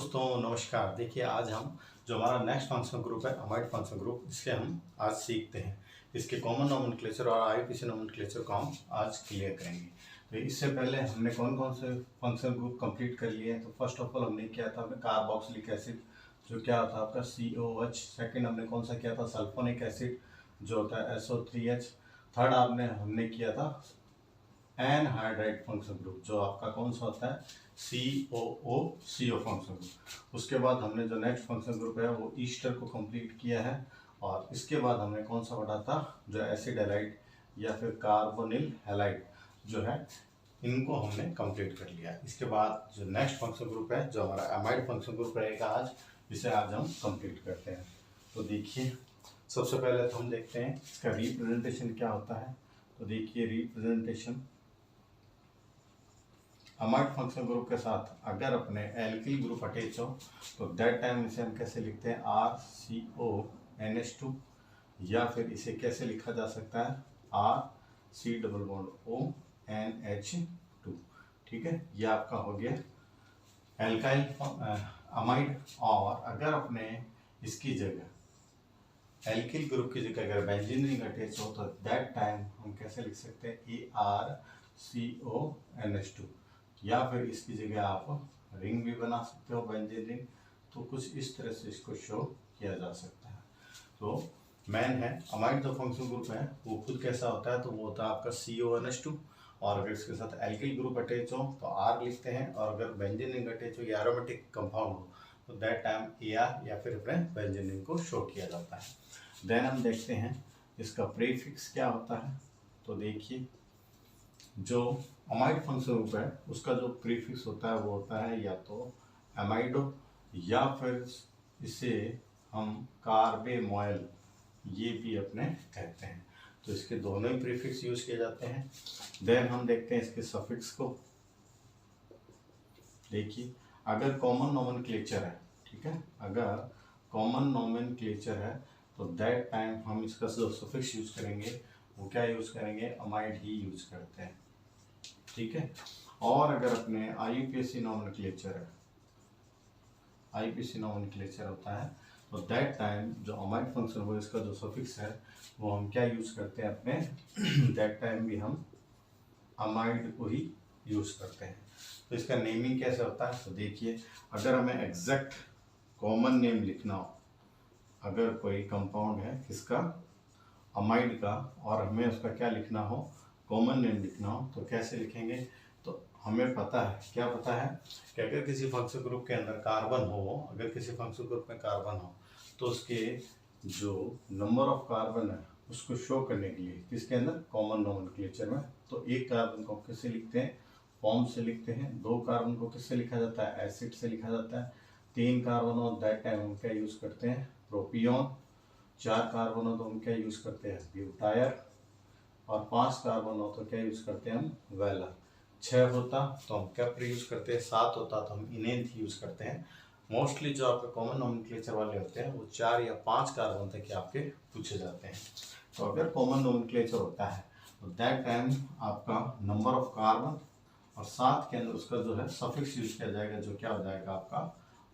दोस्तों नमस्कार। देखिए आज हम जो हमारा नेक्स्ट फंक्शनल ग्रुप है अमाइड फंक्शनल ग्रुप, इसके हम आज सीखते हैं। इसके कॉमन नोमेनक्लेचर और आईयूपीएसी नोमेनक्लेचर को हम आज क्लियर करेंगे। तो इससे पहले हमने कौन कौन से फंक्शनल ग्रुप कंप्लीट कर लिए हैं। तो फर्स्ट ऑफ ऑल हमने किया था कार्बोक्सिलिक एसिड, जो क्या होता है आपका COH। सेकेंड हमने कौन सा किया था सल्फोनिक एसिड, जो होता है SO3H। थर्ड हमने किया था एनहाइड्राइड फंक्शनल ग्रुप, जो आपका कौन सा होता है COO फंक्शनल ग्रुप। उसके बाद हमने जो नेक्स्ट फंक्शनल ग्रुप है वो ईस्टर को कंप्लीट किया है। और इसके बाद हमने कौन सा पढ़ा था, जो एसिड हैलाइड या फिर कार्बोनिल हैलाइड जो है, इनको हमने कंप्लीट कर लिया। इसके बाद जो नेक्स्ट फंक्शनल ग्रुप है जो हमारा एमाइड फंक्शनल ग्रुप रहेगा आज, इसे आज हम कंप्लीट करते हैं। तो देखिए सबसे पहले तो हम देखते हैं इसका रिप्रेजेंटेशन क्या होता है। तो देखिए रिप्रेजेंटेशन अमाइड फंक्शनल ग्रुप के साथ अगर अपने एल्किल ग्रुप अटैच हो तो दैट टाइम इसे हम कैसे लिखते हैं RCONH2, या फिर इसे कैसे लिखा जा सकता है RC≡ONH2। ठीक है, ये आपका हो गया एल्काइल अमाइड। और अगर अपने इसकी जगह एल्किल ग्रुप की जगह अगर बेंजीन रिंग अटैच हो तो दैट टाइम हम कैसे लिख सकते हैं ARCONH2, या फिर इसकी जगह आप रिंग भी बना सकते हो बेंजीन रिंग। तो कुछ इस तरह से इसको शो किया जा सकता है। तो मेन है अमाइड जो फंक्शनल ग्रुप है वो खुद कैसा होता है, तो वो होता है आपका CONH2। और अगर इसके साथ एल्किल ग्रुप अटैच हो तो R लिखते हैं, और अगर बेंजीन रिंग अटैच हो या एरोमेटिक कंपाउंड हो तो दैट टाइम AR या फिर अपने बेंजीन रिंग को शो किया जाता है। देन हम देखते हैं इसका प्रीफिक्स क्या होता है। तो देखिए जो अमाइड फंक्शनल ग्रुप है उसका जो प्रीफिक्स होता है वो होता है या तो एमाइडो, या फिर इसे हम कार्बेमोइल ये भी अपने कहते हैं। तो इसके दोनों ही प्रीफिक्स यूज किए जाते हैं। देन हम देखते हैं इसके सफिक्स को। देखिए अगर कॉमन नोमेनक्लेचर है, ठीक है, अगर कॉमन नोमेनक्लेचर है तो दैट टाइम हम इसका जो सफिक्स यूज करेंगे वो क्या यूज करेंगे, अमाइड ही यूज करते हैं। ठीक है, और अगर अपने आईयूपीएसी नोमेनक्लेचर है, आईयूपीएसी नोमेनक्लेचर होता है तो दैट टाइम जो अमाइड फंक्शन हो इसका जो सफिक्स है वो हम क्या यूज करते हैं अपने दैट टाइम भी हम अमाइड को ही यूज करते हैं। तो इसका नेमिंग कैसे होता है, तो देखिए अगर हमें एग्जैक्ट कॉमन नेम लिखना हो, अगर कोई कंपाउंड है किसका, अमाइड का, और हमें उसका क्या लिखना हो, कॉमन नेम लिखना हो, तो कैसे लिखेंगे। तो हमें पता है, क्या पता है कि अगर किसी फंक्शनल ग्रुप के अंदर कार्बन हो, अगर किसी फंक्शनल ग्रुप में कार्बन हो तो उसके जो नंबर ऑफ कार्बन है उसको शो करने के लिए किसके अंदर, कॉमन नोमेनक्लेचर में, तो एक कार्बन को किससे लिखते हैं, फॉर्म से लिखते हैं। दो कार्बन को किससे लिखा जाता है, एसिड से लिखा जाता है। तीन कार्बन हो दैट टाइम हम क्या यूज करते हैं, प्रोपियोन। चार कार्बन हो तो हम क्या यूज करते हैं, ब्यूटायर। और 5 कार्बन हो तो क्या यूज करते हैं हम, वेलर। 6 होता तो हम क्या यूज करते हैं, 7 होता तो हम इनेंथ यूज करते हैं। मोस्टली जो आपके कॉमन नोमेनक्लेचर वाले होते हैं वो 4 या 5 कार्बन तक के आपके पूछे जाते हैं। तो अगर कॉमन नोमेनक्लेचर होता है तो दैट टाइम आपका नंबर ऑफ कार्बन और साथ के अंदर उसका जो है सफिक्स यूज किया जाएगा, जो क्या हो जाएगा आपका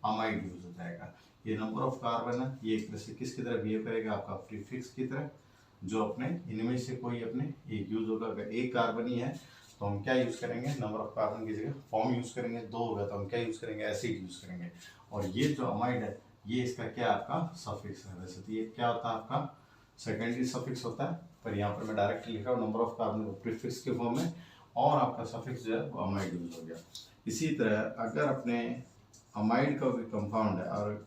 अमाइड यूज हो जाएगा। ये नंबर ऑफ कार्बन है, ये एक तरह से किसकी तरह बिहेव करेगा, आपका प्रीफिक्स की तरह, जो अपने इनमें से कोई अपने एक यूज होगा। अगर एक कार्बन ही है तो हम क्या यूज करेंगे, नंबर ऑफ कार्बन की जगह फॉर्म यूज करेंगे। 2 होगा तो हम क्या यूज करेंगे, एसिड यूज करेंगे। और ये जो अमाइड है ये इसका क्या आपका सफिक्स है। वैसे तो ये क्या होता है आपका सेकेंडरी सफिक्स होता है, पर यहाँ पर मैं डायरेक्ट लिख रहा हूँ नंबर ऑफ कार्बन को प्रीफिक्स के फॉर्म में, और आपका सफिक्स जो है वो अमाइड यूज हो गया। इसी तरह अगर अपने अमाइड का कोई कंपाउंड है और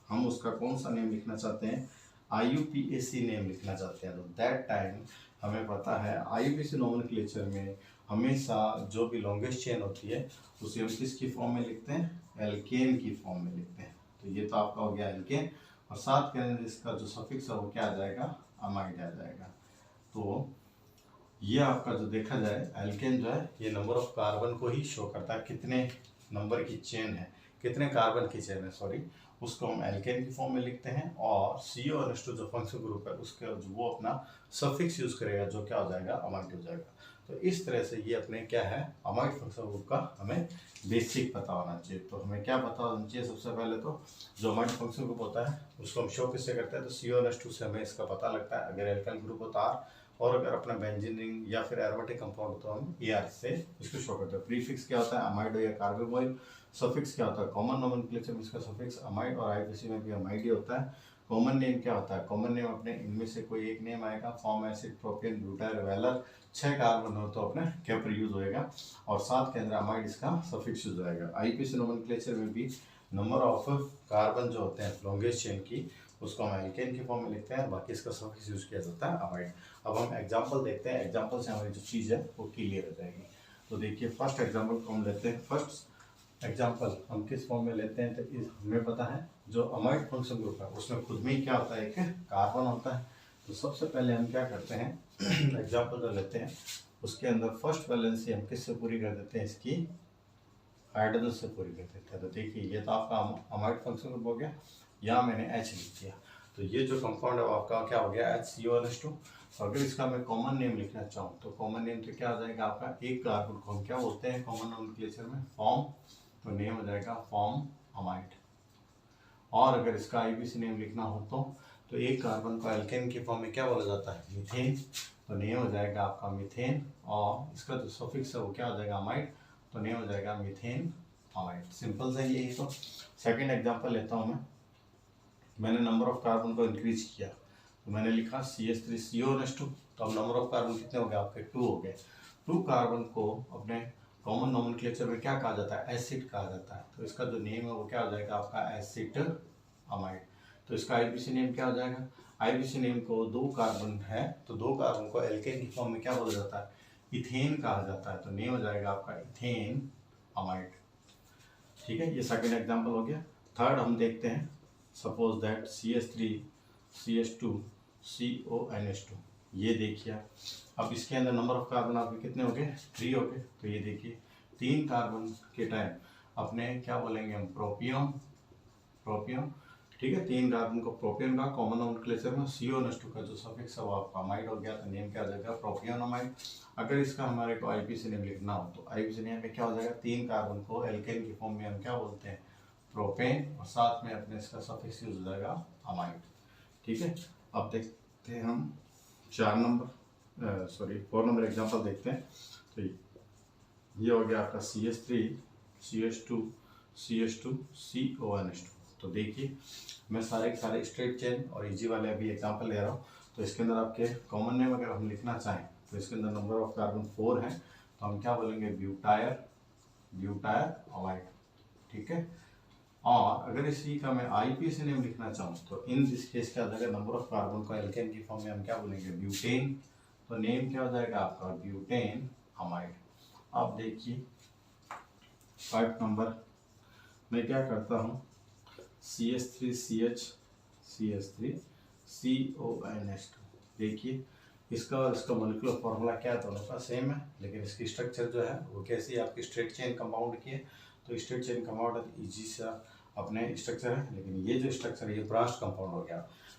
हम उसका कौन सा नेम लिखना चाहते हैं, आईयूपीएसी नेम लिखना चाहते हैं, तो दैट टाइम हमें पता है आईयूपीएसी नोमेनक्लेचर में हमेशा जो भी लॉन्गेस्ट चेन होती है उसे हम किसकी फॉर्म में लिखते हैं, एल्केन की फॉर्म में लिखते हैं। तो ये तो आपका हो गया एल्केन, और साथ के अंदर इसका जो सफिक्स है वो क्या आ जाएगा, अमाइड आ जाएगा। तो ये आपका जो देखा जाए एल्केन जो है ये नंबर ऑफ कार्बन को ही शो करता है, कितने नंबर की चेन है, कितने कार्बन की चेन है सॉरी, उसको हम एल्केन की फॉर्म में लिखते हैं, और CO जो फंक्शनल ग्रुप है उसके वो अपना सफिक्स यूज करेगा जो क्या हो जाएगा, अमाइड हो जाएगा। तो इस तरह से ये अपने क्या है, अमाइड फंक्शनल ग्रुप का हमें बेसिक पता होना चाहिए। तो हमें क्या पता होना चाहिए, सबसे पहले तो जो अमाइड फंक्शनल ग्रुप होता है उसको हम शो किससे करते हैं, तो CO से हमें इसका पता लगता है। अगर एल्काइल ग्रुप होता है और अगर अपना बेंजीन रिंग या फिर एरोमेटिक कंपाउंड तो हम AR से इसको शो करते हैं। प्रीफिक्स क्या होता है, अमाइड या कार्बोइल। सफिक्स क्या होता है, कॉमन नोमेनक्लेचर में इसका सफिक्स अमाइड, और IUPAC में भी अमाइड ही होता है। कॉमन नेम क्या होता है, कॉमन नेम अपने इनमें से कोई एक नेम आएगा, form acid, propane, butyl, valer. 6 carbon हो तो अपने कैपर यूज होएगा, और 7 के अंदर अमाइड इसका सफिक्स यूज होएगा। IUPAC नोमेनक्लेचर में भी नंबर ऑफ कार्बन जो होते हैं लॉन्गेस्ट चेन की, उसको हम एल्केन के फॉर्म में लिखते हैं, बाकी इसका सफिक्स यूज किया जाता है अमाइड। अब हम एग्जांपल देखते हैं, एग्जांपल से हमारी जो चीज़ है वो क्लियर हो जाएगी। तो देखिए फर्स्ट एग्जांपल को हम लेते हैं। फर्स्ट एग्जांपल हम किस फॉर्म में लेते हैं, तो हमें पता है जो अमाइड फंक्शनल ग्रुप है उसमें खुद में ही क्या होता है, एक कार्बन होता है। तो सबसे पहले हम क्या करते हैं, एग्जाम्पल जो लेते हैं उसके अंदर फर्स्ट वैलेंसी हम किससे पूरी कर देते हैं, इसकी हाइड्रोजन से पूरी कर देते हैं। तो देखिए ये तो आपका अमाइड फंक्शनल ग्रुप हो गया, यहाँ मैंने H लिख दिया, तो ये जो कंपाउंड है वो आपका क्या हो गया, HCONH2। अगर इसका मैं कॉमन नेम लिखना चाहूँ तो कॉमन नेम तो क्या आ जाएगा आपका, एक कार्बन को हम क्या बोलते हैं कॉमन नोमेनक्लेचर में, फॉर्म। तो नेम हो जाएगा फॉर्म अमाइड। और अगर इसका IUPAC नेम लिखना हो तो एक कार्बन को एल्केन की फॉर्म में क्या बोला जाता है, मीथेन। तो नेम हो जाएगा आपका मीथेन, और इसका जो सफिक्स है वो क्या हो जाएगा, अमाइड। तो नेम हो जाएगा मीथेन अमाइड। सिंपल से यही। तो सेकेंड एग्जाम्पल लेता हूँ मैंने नंबर ऑफ कार्बन को इंक्रीज किया, तो मैंने लिखा CH3CONH2। तो अब नंबर ऑफ कार्बन कितने हो गए आपके, 2 हो गए। 2 कार्बन को अपने कॉमन नोमेनक्लेचर में क्या कहा जाता है, एसिड कहा जाता है। तो इसका जो नेम है वो क्या हो जाएगा आपका, एसिड अमाइड। तो इसका IUPAC नेम क्या हो जाएगा, IUPAC नेम को 2 कार्बन है तो 2 कार्बन को एल्केन की फॉर्म में क्या बोला जाता है, इथेन कहा जाता है। तो नेम हो जाएगा आपका इथेन अमाइड। ठीक है, ये सेकेंड एग्जाम्पल हो गया। थर्ड हम देखते हैं, सपोज दैट CH3CH2CONH2। ये देखिए अब इसके अंदर नंबर ऑफ कार्बन आपके कितने हो गए, 3 हो गए। तो ये देखिए 3 कार्बन के टाइम अपने क्या बोलेंगे हम, प्रोपियम। ठीक है, 3 कार्बन को प्रोपियन का कॉमन नोमेनक्लेचर में CONH2 का जो सफिक्स है वो आपका अमाइड हो गया। तो नेम क्या हो जाएगा, प्रोपियन अमाइड। अगर इसका हमारे को IUPAC नेम लिखना हो तो IUPAC नेम में क्या हो जाएगा, 3 कार्बन को एल्केन की फॉर्म में हम क्या बोलते हैं, प्रोपेन, और साथ में अपने इसका सफिक्स यूज हो जाएगा अमाइड। ठीक है, अब देखते हैं हम 4 नंबर एग्जांपल देखते हैं। तो ये हो गया आपका CH3CH2CH2CONH2। तो देखिए मैं सारे के सारे स्ट्रेट चेन और इजी वाले अभी एग्जांपल ले रहा हूँ। तो इसके अंदर आपके कॉमन नेम अगर हम लिखना चाहें तो इसके अंदर नंबर ऑफ कार्बन 4 है, तो हम क्या बोलेंगे, ब्यूटायर अमाइड। ठीक है, और अगर इसी का मैं IUPAC नेम लिखना चाहूँ तो इन दिस केस क्या हो जाएगा, नंबर ऑफ कार्बन को एल्केन की फॉर्म में हम क्या बोलेंगे, ब्यूटेन। तो नेम क्या हो जाएगा आपका, ब्यूटेन अमाइड। अब देखिए 5 नंबर मैं क्या करता हूँ, CH3CH3CONH2। देखिए इसका और इसका मॉलिक्यूलर फॉर्मूला क्या है, दोनों का सेम है, लेकिन इसकी स्ट्रक्चर जो है वो कैसी है, आपकी स्ट्रेट चेन कंपाउंड की है। तो स्ट्रेट चेन कंपाउंड इजी सा अपने स्ट्रक्चर है, लेकिन ये जो स्ट्रक्चर है ये ब्रास्ट कंपाउंड हो गया।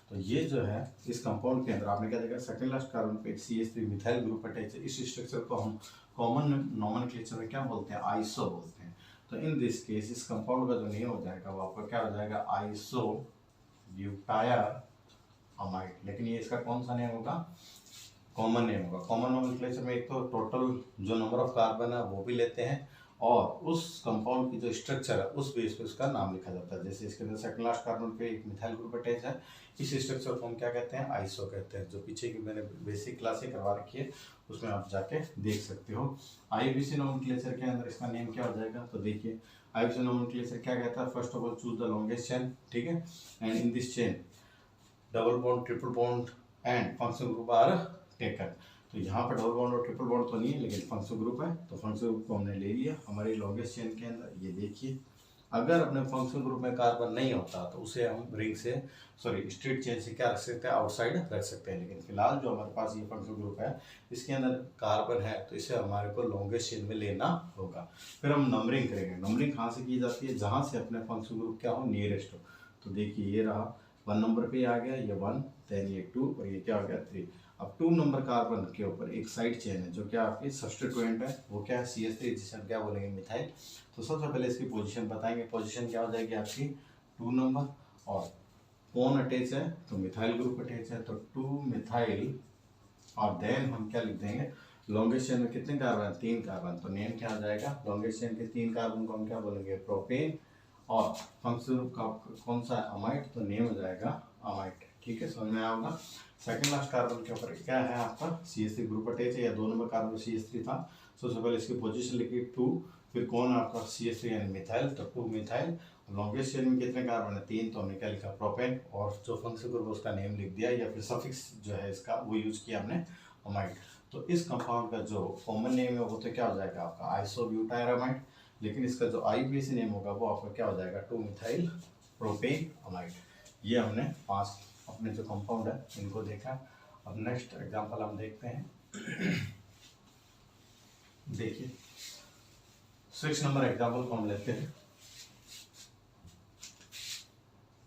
तो ये जो है इस कंपाउंड के अंदर आपने क्या देखा, सेकंड लास्ट कार्बन पे एक CH3 मिथाइल ग्रुप अटैच है। इस स्ट्रक्चर को हम कॉमन नोमेनक्लेचर में क्या बोलते हैं, आइसो बोलते हैं। तो इन दिस केस इस कंपाउंड का जो नेम हो जाएगा वो आपका क्या हो जाएगा, आइसो ब्यूटायर अमाइड। लेकिन ये इसका कौन सा नेम होगा, कॉमन नेम होगा। कॉमन नोमेनक्लेचर में एक तो टोटल जो नंबर ऑफ कार्बन है वो भी लेते हैं, और उस कंपाउंड की जो स्ट्रक्चर है उस बेस पे उसका नाम लिखा जाता है। जैसे इसके अंदर सेकंड लास्ट कार्बन पे एक मिथाइल ग्रुप अटैच है, इस स्ट्रक्चर को हम क्या कहते हैं, आइसो कहते हैं। जो पीछे की मैंने बेसिक क्लासें करवा रखी है उसमें आप जाके देख सकते हो। IUPAC नोमेनक्लेचर के अंदर इसका नेम क्या हो जाएगा, तो देखिए IUPAC नोमेनक्लेचर क्या कहता है, first of all choose the longest chain. ठीक है, and in this chain double bond, triple bond and functional group are taken. तो यहाँ पर डबल बॉन्ड और ट्रिपल बॉन्ड तो नहीं है, लेकिन फंक्शनल ग्रुप है, तो फंक्शनल ग्रुप को हमने ले लिया हमारी लॉन्गेस्ट चेन के अंदर। ये देखिए अगर अपने फंक्शनल ग्रुप में कार्बन नहीं होता तो उसे हम रिंग से स्ट्रेट चेन से क्या रख सकते हैं, आउटसाइड रख सकते हैं। लेकिन फिलहाल जो हमारे पास ये फंक्शनल ग्रुप है इसके अंदर कार्बन है, तो इसे हमारे को लॉन्गेस्ट चेन में लेना होगा। फिर हम नंबरिंग करेंगे। नंबरिंग कहाँ से की जाती है, जहाँ से अपने फंक्शनल ग्रुप क्या हो, नियरेस्ट हो। तो तो देखिए ये रहा 1 नंबर पे आ गया, ये 1, देन ये 2 और ये क्या हो गया 3। अब 2 नंबर कार्बन के ऊपर एक साइड चेन है जो क्या आपकी सब्स्टिट्यूएंट है, वो क्या है CH3, जिसे हम क्या बोलेंगे मिथाइल। तो सबसे पहले इसकी पोजीशन बताएंगे। पोजीशन क्या हो जाएगी आपकी 2 नंबर, और कौन अटैच है तो मिथाइल ग्रुप अटैच है, तो 2 मिथाइल, और देन हम क्या लिख देंगे लॉन्गेस्ट चेन में कितने कार्बन है 3 कार्बन, तो नेम क्या आ जाएगा लॉन्गेस्ट चेन के 3 कार्बन को हम क्या बोलेंगे प्रोपेन, और फंक्शनल ग्रुप का कौन सा है अमाइड, तो नेम हो जाएगा अमाइड। ठीक है, समझ में आया होगा। सेकंड लास्ट कार्बन के ऊपर क्या है आपका CH3 ग्रुप अटैच है, या 2 नंबर कार्बन CH3 था। सबसे पहले इसकी पोजीशन लिखी 2, फिर कौन है आपका CH3 यानी मिथाइल, तो 2 मिथाइल। लॉन्गेस्ट चेन में कितने कार्बन है 3, तो हमने क्या लिखा प्रोपेन, और जो फंक्शनल ग्रुप उसका नेम लिख दिया, या फिर सफिक्स जो है इसका वो यूज किया हमने अमाइड। तो इस कंपाउंड का जो कॉमन नेम है वो तो क्या हो जाएगा आपका आइसोब्यूटायरामाइड, लेकिन इसका जो IUPAC नेम होगा वो आपका क्या हो जाएगा 2 मिथाइल प्रोपेन अमाइड। ये हमने 5 अपने जो कंपाउंड है इनको देखा। अब नेक्स्ट एग्जांपल हम देखते हैं। देखिए 6 नंबर एग्जांपल को हम लेते हैं।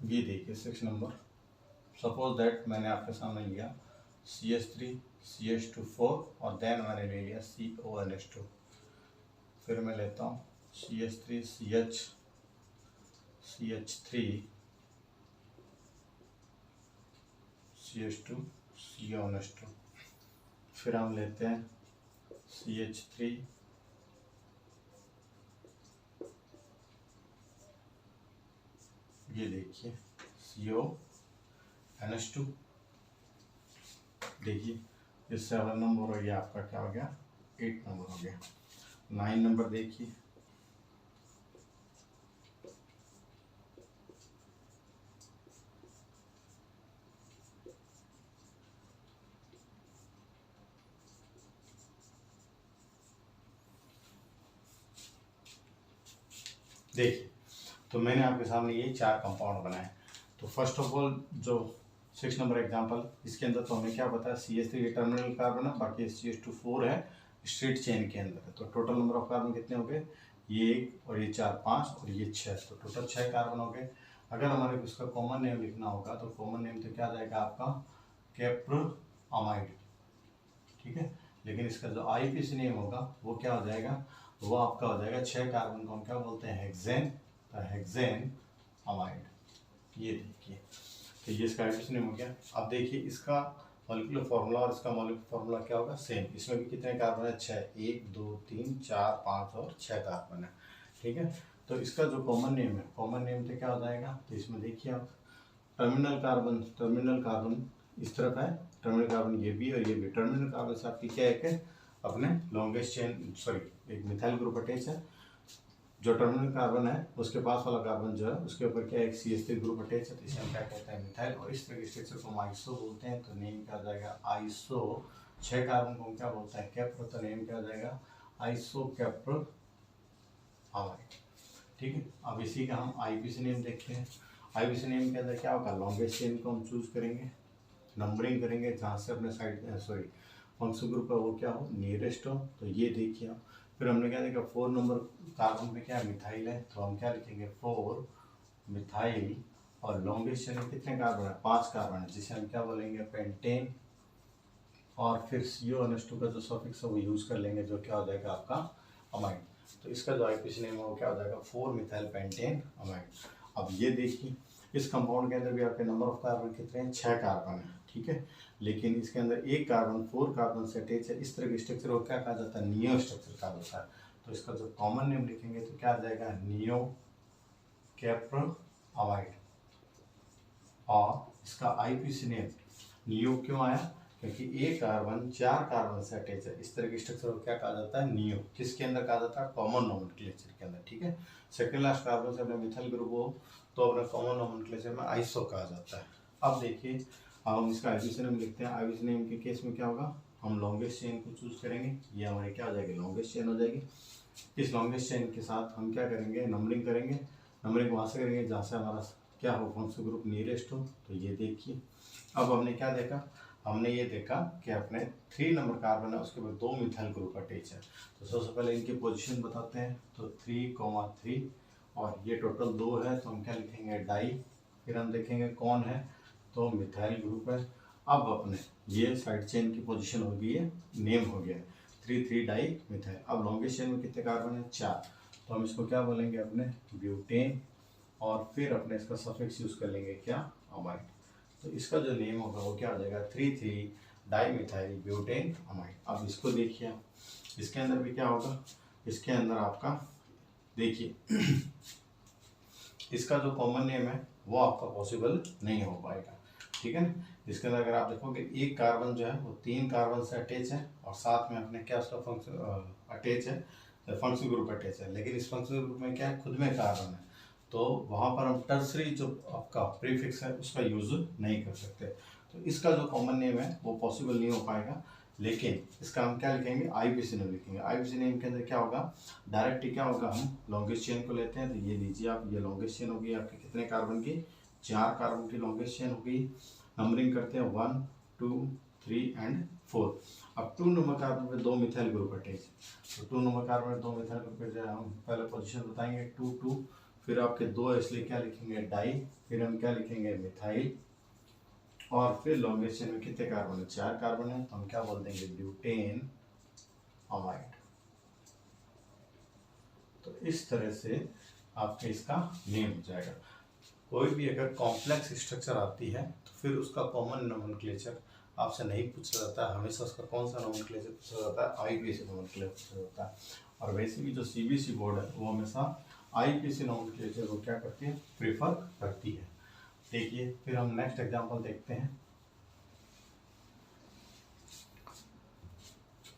ये देखिए 6 नंबर, सपोज दैट मैंने आपके सामने लिया CH3 CH2 4 और देन मैंने ले लिया CONH2। फिर मैं लेता हूँ CH3 CH3 CH2 CONH2। फिर हम लेते हैं CH3 ये देखिए CONH2। देखिए ये 7 नंबर हो गया आपका, क्या हो गया 8 नंबर हो गया। 9 नंबर देखिए, देखिए तो मैंने आपके सामने ये 4 कंपाउंड बनाए। तो फर्स्ट ऑफ ऑल जो 6 नंबर एग्जांपल, इसके अंदर तो हमें क्या बताया CH3 टर्मिनल कार्बन है, बाकी CH2 4 है स्ट्रेट चेन के अंदर है। तो टोटल नंबर ऑफ कार्बन कितने हो गए, ये 1 और ये 4 5 और ये 6, तो टोटल 6 कार्बन हो गए। अगर हमारे को इसका कॉमन नेम लिखना होगा तो कॉमन नेम तो क्या आ जाएगा आपका कैप्रोअमाइड। ठीक है, लेकिन इसका जो IUPAC नेम होगा वो क्या हो जाएगा, वो आपका हो जाएगा 6 कार्बन को हम क्या बोलते हैं हेक्सेन, तो हेक्सेन अमाइड। ये देखिए तो ये इसका IUPAC नेम हो गया। अब देखिए इसका मॉलिक्यूलर फार्मूला और इसका मॉलिक्यूलर फार्मूला क्या होगा सेम। इसमें भी कितने कार्बन है 6, 1 2 3 4 5 और 6 कार्बन है। ठीक है, तो इसका जो कॉमन नेम है, कॉमन नेम तो क्या हो जाएगा, तो इसमें देखिए आप टर्मिनल कार्बन इस तरफ है, टर्मिनल कार्बन ये भी और ये भी। टर्मिनल कार्बन से आपकी क्या है अपने लॉन्गेस्ट चेन सॉरी एक मिथाइल ग्रुप अटैच है। जो टर्मिनल कार्बन है उसके पास वाला कार्बन जो है उसके ऊपर क्या एक CH3 ग्रुप अटैच है, तो इसे हम क्या कहते हैं मिथाइल, और इस तरह के स्ट्रक्चर को हम आइसो बोलते हैं। तो नेम क्या हो जाएगा आइसो। 6 कार्बन को हम क्या बोलते हैं कैप्रो, तो नेम क्या हो जाएगा आइसो कैप्रो अमाइड। ठीक है, अब इसी का हम IUPAC नेम देखते हैं। IUPAC नेम के अंदर क्या होगा लॉन्गेस्ट चेन को हम चूज करेंगे, नंबरिंग करेंगे जहाँ से अपने साइड सॉरी फंक्शनल ग्रुप का वो क्या हो नियरेस्ट हो। तो ये देखिए आप, फिर हमने क्या देखा 4 नंबर कार्बन पे क्या है मिथाइल है, तो हम क्या लिखेंगे 4 मिथाइल, और लॉन्गेस्ट चेन में कितने कार्बन है 5 कार्बन है, जिसे हम क्या बोलेंगे पेंटेन, और फिर CONH2 का जो सफिक्स है वो यूज कर लेंगे जो क्या हो जाएगा आपका अमाइड। तो इसका जो IUPAC नेम है वो क्या हो जाएगा 4 मिथाइल पेंटेन अमाइड। अब ये देखिए इस कंपाउंड के अंदर भी आपके नंबर ऑफ कार्बन कितने हैं 6 कार्बन है। ठीक है, लेकिन इसके अंदर एक कार्बन 4 कार्बन से अटैच है। इस तरह के स्ट्रक्चर को क्या कहा जाता है नियो स्ट्रक्चर कहा जाता है। तो इसका जो कॉमन नेम लिखेंगे तो क्या आ जाएगा नियो कैप्रोअमाइड, और इसका IUPAC नेम नियो क्यों आया, क्योंकि एक कार्बन 4 कार्बन से अटैच है। इस तरह के स्ट्रक्चर को क्या कहा जाता है नियो, किसके अंदर कहा जाता है कॉमन नोमेनक्लेचर के अंदर। ठीक है, सेकंड लास्ट कार्बन से अपने मिथाइल ग्रुप हो तो अपने कॉमन नोमेनक्लेचर में आइसो कहा जाता है। अब देखिए अब हम इसका IUPAC नेम लिखते हैं। IUPAC नेम के केस में क्या होगा, हम लॉन्गेस्ट चेन को चूज करेंगे, ये हमारी क्या हो जाएगी लॉन्गेस्ट चेन हो जाएगी। इस लॉन्गेस्ट चेन के साथ हम क्या करेंगे नंबरिंग करेंगे, नंबरिंग वहाँ से करेंगे जहाँ से हमारा क्या हो फंक्शनल ग्रुप नियरेस्ट हो। तो ये देखिए अब हमने क्या देखा, हमने ये देखा कि अपने 3 नंबर कार्बन है उसके बाद 2 मिथाइल ग्रुप अटैच है। तो सबसे पहले इनकी पोजीशन बताते हैं। तो 3, 3 और ये टोटल 2 है, तो हम क्या लिखेंगे डाई, फिर हम देखेंगे कौन है, तो मिथाइल ग्रुप है। अब अपने ये साइड चेन की पोजीशन हो गई है, नेम हो गया 3,3 डाई मिथाइल। अब लॉन्गेस्ट चेन में कितने कार्बन है, 4, तो हम इसको क्या बोलेंगे अपने ब्यूटेन, और फिर अपने इसका सफिक्स यूज कर लेंगे क्या, अमाइड। तो इसका जो नेम होगा वो क्या हो जाएगा, 3,3 डाई मिथाइल ब्यूटेन अमाइड। अब इसको देखिए, इसके अंदर भी क्या होगा, इसके अंदर आपका देखिए इसका जो कॉमन नेम है वो आपका पॉसिबल नहीं हो पाएगा, ठीक है ना। इसके अंदर अगर आप देखोगे एक कार्बन जो है वो 3 कार्बन से अटैच है, और साथ में अपने क्या उसका फंक्शन अटैच है, फंक्शनल ग्रुप अटैच है, लेकिन इस फंक्शनल ग्रुप में क्या है, खुद में कार्बन है, तो वहाँ पर हम टर्सरी जो आपका प्रीफिक्स है उसका यूज नहीं कर सकते। तो इसका जो कॉमन नेम है वो पॉसिबल नहीं हो पाएगा, लेकिन इसका हम क्या लिखेंगे, आईपीसी नेम लिखेंगे। आईपीसी नेम के अंदर क्या होगा, डायरेक्ट क्या होगा, हम लॉन्गेस्ट चेन को लेते हैं, तो ये लीजिए आप, ये लॉन्गेस्ट चेन होगी आपकी कितने कार्बन की, 4 कार्बन की लॉन्गेस्ट चेन होगी। नंबरिंग करते हैं 1 2 3 एंड 4। अब 2 नंबर कार्बन पे 2 मिथाइल ग्रुप अटैच, तो 2 नंबर कार्बन पे 2 मिथाइल ग्रुप पे हम पहले पोजीशन बताएंगे 2 2, फिर आपके 2 इसलिए क्या लिखेंगे, डाई, फिर हम क्या लिखेंगे, मिथाइल, और फिर लॉन्गेस्ट चेन में कितने कार्बन है, 4 कार्बन है, तो हम क्या बोल देंगे, ब्यूटेन अमाइड। तो इस तरह से आपके इसका नेम हो जाएगा। कोई भी अगर कॉम्प्लेक्स स्ट्रक्चर आती है तो फिर उसका कॉमन नोमेनक्लेचर आपसे नहीं पूछा जाता है, हमेशा उसका कौन सा नोमेनक्लेचर पूछा जाता है, आईपीसी नोमेनक्लेचर पूछा जाता है। और वैसे भी जो सीबीएसई बोर्ड है वो हमेशा आईपीसी नोमेनक्लेचर को क्या करती है, प्रीफर करती है। देखिए फिर हम नेक्स्ट एग्जांपल देखते हैं।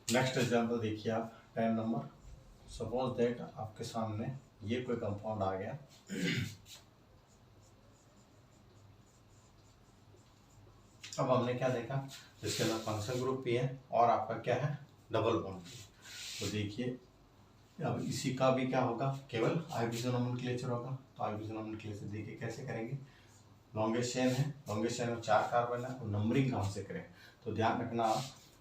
नेक्स्ट एग्जांपल देखिए आप 10 नंबर। सपोज दैट आपके सामने ये कोई कंपाउंड आ गया अब हमने क्या देखा, इसके अंदर फंक्शन ग्रुप भी है और आपका क्या है, डबल बॉन्ड भी। तो देखिए अब इसी का भी क्या होगा, केवल आईपीसी नोमेनक्लेचर होगा। तो आईपीसी नोमेनक्लेचर देखिए कैसे करेंगे, लॉन्गेस्ट चेन है, लॉन्गेस्ट चेन में 4 कार्बन है, तो नंबरिंग कहाँ से करें, तो ध्यान रखना